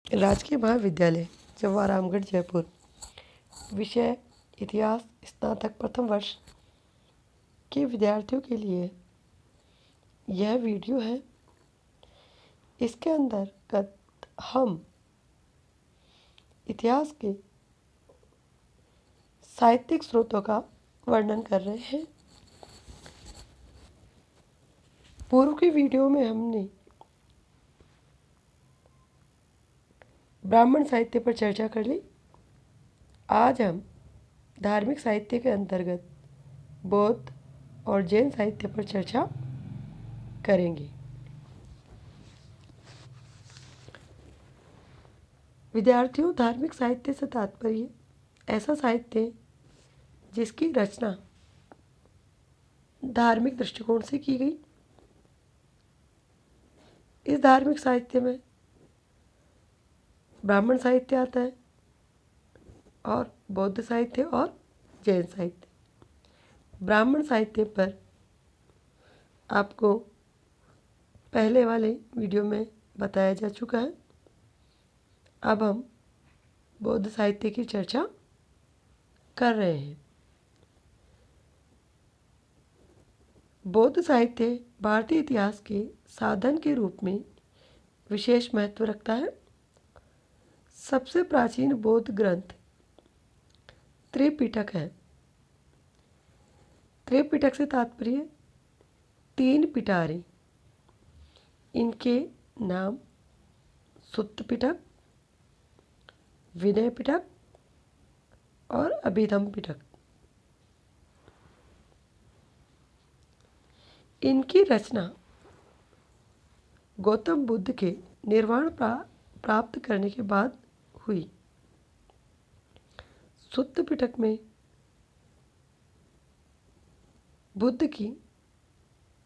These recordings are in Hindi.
राजकीय महाविद्यालय जवाहर रामगढ़ जयपुर। विषय इतिहास, स्नातक प्रथम वर्ष के विद्यार्थियों के लिए यह वीडियो है। इसके अंतर्गत हम इतिहास के साहित्यिक स्रोतों का वर्णन कर रहे हैं। पूर्व की वीडियो में हमने ब्राह्मण साहित्य पर चर्चा कर ली। आज हम धार्मिक साहित्य के अंतर्गत बौद्ध और जैन साहित्य पर चर्चा करेंगे। विद्यार्थियों, धार्मिक साहित्य से तात्पर्य ऐसा साहित्य जिसकी रचना धार्मिक दृष्टिकोण से की गई। इस धार्मिक साहित्य में ब्राह्मण साहित्य आता है और बौद्ध साहित्य और जैन साहित्य। ब्राह्मण साहित्य पर आपको पहले वाले वीडियो में बताया जा चुका है। अब हम बौद्ध साहित्य की चर्चा कर रहे हैं। बौद्ध साहित्य भारतीय इतिहास के साधन के रूप में विशेष महत्व रखता है। सबसे प्राचीन बौद्ध ग्रंथ त्रिपिटक है। त्रिपिटक से तात्पर्य 3 पिटारे। इनके नाम सुत्त पिटक, विनय पिटक और अभिधम पिटक। इनकी रचना गौतम बुद्ध के निर्वाण प्राप्त करने के बाद हुई। सुत्त पिटक में बुद्ध की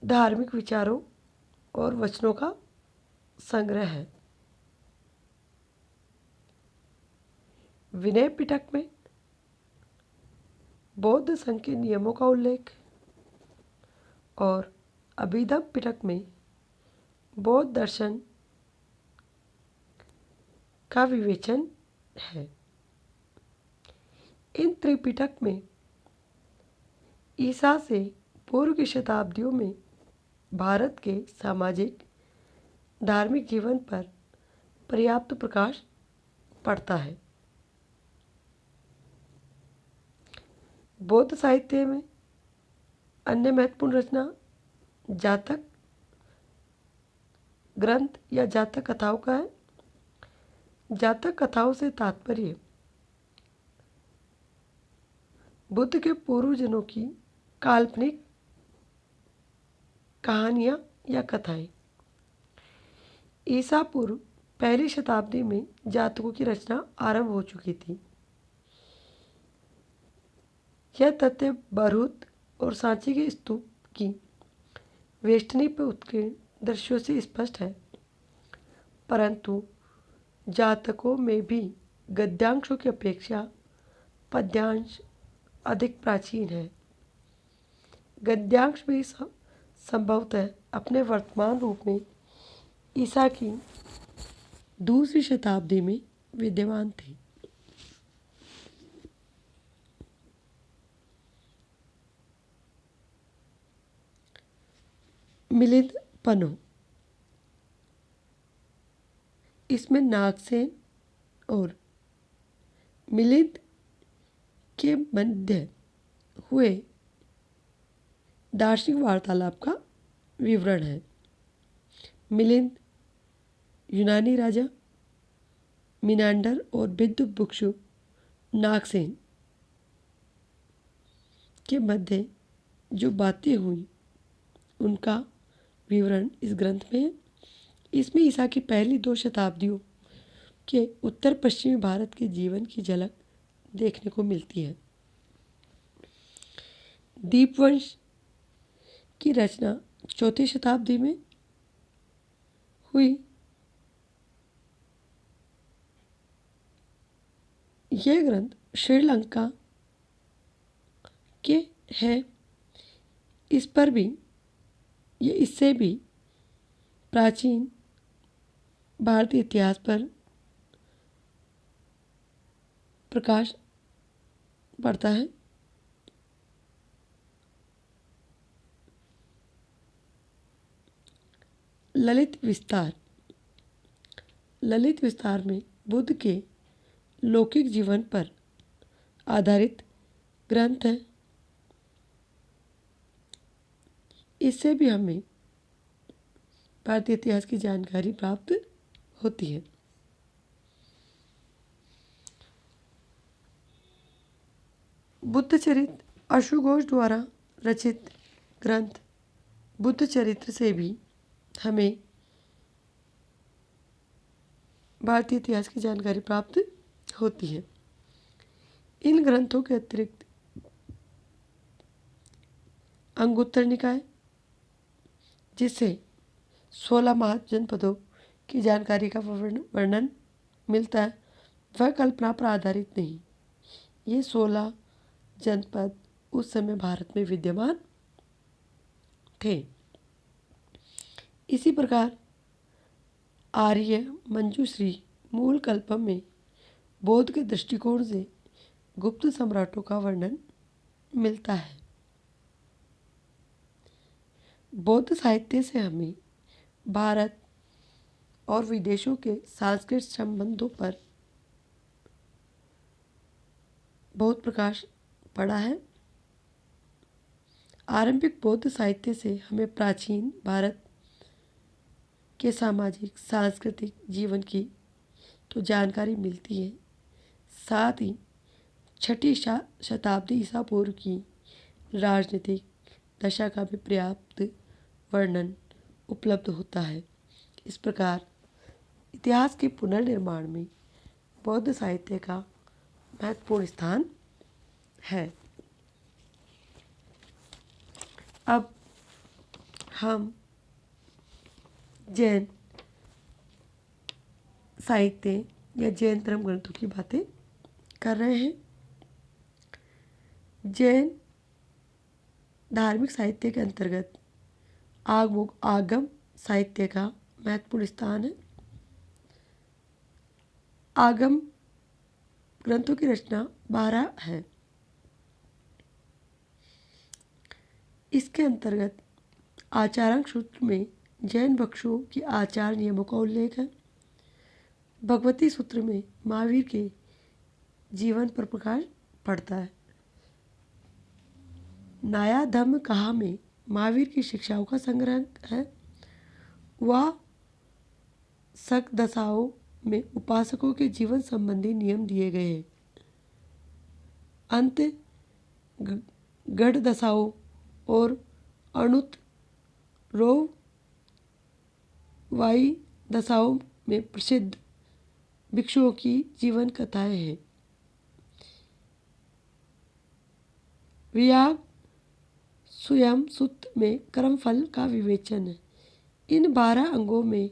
धार्मिक विचारों और वचनों का संग्रह है। विनय पिटक में बौद्ध संघ के नियमों का उल्लेख और अभिधम पिटक में बौद्ध दर्शन का विवेचन है। इन त्रिपिटक में ईसा से पूर्व की शताब्दियों में भारत के सामाजिक धार्मिक जीवन पर पर्याप्त प्रकाश पड़ता है। बौद्ध साहित्य में अन्य महत्वपूर्ण रचना जातक ग्रंथ या जातक कथाओं का है। जातक कथाओं से तात्पर्य बुद्ध के पूर्वजों की काल्पनिक कहानियाँ या कथाएं। ईसा पूर्व पहली शताब्दी में जातकों की रचना आरंभ हो चुकी थी। यह तथ्य बरहुत और सांची के स्तूप की वेष्टनी पर उत्कीर्ण दृश्यों से स्पष्ट है, परंतु जातकों में भी गद्यांशों की अपेक्षा पद्यांश अधिक प्राचीन है। गद्यांश भी संभवतः अपने वर्तमान रूप में ईसा की दूसरी शताब्दी में विद्यमान थे। मिलिंद पन्नों, इसमें नागसेन और मिलिंद के मध्य हुए दार्शनिक वार्तालाप का विवरण है। मिलिंद यूनानी राजा मिनांडर और विद्युत भिक्षु नागसेन के मध्य जो बातें हुई उनका विवरण इस ग्रंथ में है। इसमें ईसा की पहली 2 शताब्दियों के उत्तर पश्चिमी भारत के जीवन की झलक देखने को मिलती है। दीपवंश की रचना 4वीं शताब्दी में हुई। यह ग्रंथ श्रीलंका के है। इस पर भी ये इससे भी प्राचीन भारतीय इतिहास पर प्रकाश पड़ता है। ललित विस्तार। ललित विस्तार में बुद्ध के लौकिक जीवन पर आधारित ग्रंथ है। इससे भी हमें भारतीय इतिहास की जानकारी प्राप्त होती है। बुद्ध चरित्र अशु घोष द्वारा रचित ग्रंथ बुद्ध चरित्र से भी हमें भारतीय इतिहास की जानकारी प्राप्त होती है। इन ग्रंथों के अतिरिक्त अंगुत्तर निकाय, जिससे 16 महाजनपदों की जानकारी का वर्णन मिलता है, वह कल्पना पर आधारित नहीं। ये 16 जनपद उस समय भारत में विद्यमान थे। इसी प्रकार आर्य मंजूश्री मूल कल्पम में बौद्ध के दृष्टिकोण से गुप्त सम्राटों का वर्णन मिलता है। बौद्ध साहित्य से हमें भारत और विदेशों के सांस्कृतिक संबंधों पर बहुत प्रकाश पड़ा है। आरंभिक बौद्ध साहित्य से हमें प्राचीन भारत के सामाजिक सांस्कृतिक जीवन की तो जानकारी मिलती है, साथ ही 6ठी शताब्दी ईसा पूर्व की राजनीतिक दशा का भी पर्याप्त वर्णन उपलब्ध होता है। इस प्रकार इतिहास के पुनर्निर्माण में बौद्ध साहित्य का महत्वपूर्ण स्थान है। अब हम जैन साहित्य या जैन धर्म ग्रंथों की बातें कर रहे हैं। जैन धार्मिक साहित्य के अंतर्गत आगम साहित्य का महत्वपूर्ण स्थान है। आगम ग्रंथों की रचना 12 है। इसके अंतर्गत आचारांक सूत्र में जैन भिक्षुओं की आचार नियमों का उल्लेख है। भगवती सूत्र में महावीर के जीवन पर प्रकाश पड़ता है। नाया धम्म कहा में महावीर की शिक्षाओं का संग्रह है। वह सक दशाओं में उपासकों के जीवन संबंधी नियम दिए गए हैं। अंत गढ़ दशाओं और अणुत रोव वाई दशाओं में प्रसिद्ध भिक्षुओं की जीवन कथाएं हैं। वियाग स्वयं सूत्र में कर्मफल का विवेचन है। इन 12 अंगों में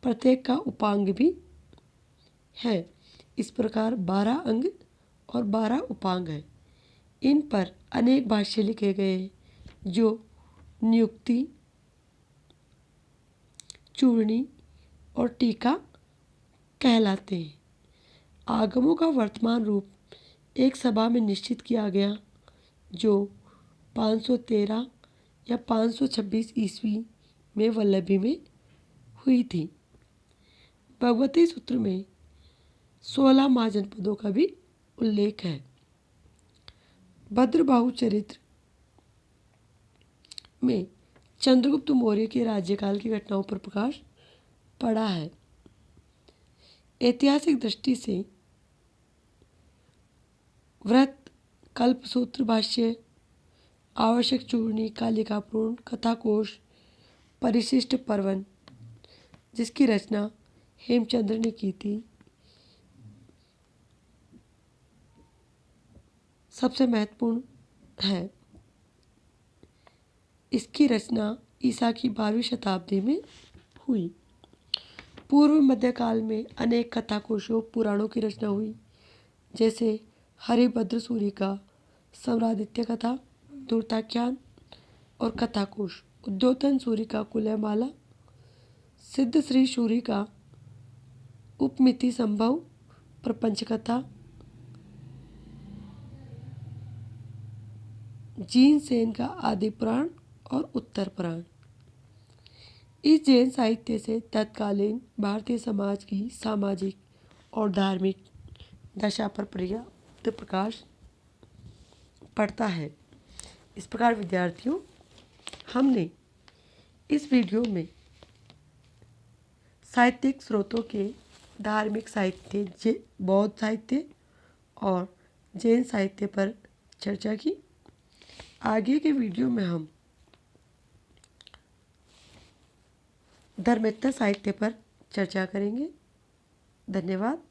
प्रत्येक का उपांग भी है। इस प्रकार 12 अंग और 12 उपांग हैं। इन पर अनेक भाष्य लिखे गए हैं जो नियुक्ति, चूर्णी और टीका कहलाते हैं। आगमों का वर्तमान रूप एक सभा में निश्चित किया गया जो 513 या 526 ईस्वी में वल्लभी में हुई थी। भगवती सूत्र में 16 महाजनपदों का भी उल्लेख है। भद्रबाहु चरित्र में चंद्रगुप्त मौर्य के राज्यकाल की घटनाओं पर प्रकाश पड़ा है। ऐतिहासिक दृष्टि से व्रत, कल्पसूत्र भाष्य, आवश्यक चूर्णी, कालिकापूर्ण, कथाकोश, परिशिष्ट पर्वन, जिसकी रचना हेमचंद्र ने की थी, सबसे महत्वपूर्ण है। इसकी रचना ईसा की 12वीं शताब्दी में हुई। पूर्व मध्यकाल में अनेक कथाकोशों, पुराणों की रचना हुई, जैसे हरिभद्र सूरि का सम्रादित्य कथा, धूर्ताख्यान और कथाकोश, उद्योतन सूरि का कुलयमाला, सिद्ध श्री सूरि का उपमिति संभव प्रपंच कथा, जीनसेन का आदि पुराण और उत्तर पुराण। इस जैन साहित्य से तत्कालीन भारतीय समाज की सामाजिक और धार्मिक दशा पर पर्याप्त प्रकाश पड़ता है। इस प्रकार विद्यार्थियों, हमने इस वीडियो में साहित्यिक स्रोतों के धार्मिक साहित्य, बौद्ध साहित्य और जैन साहित्य पर चर्चा की। आगे के वीडियो में हम धर्मेत्तर साहित्य पर चर्चा करेंगे। धन्यवाद।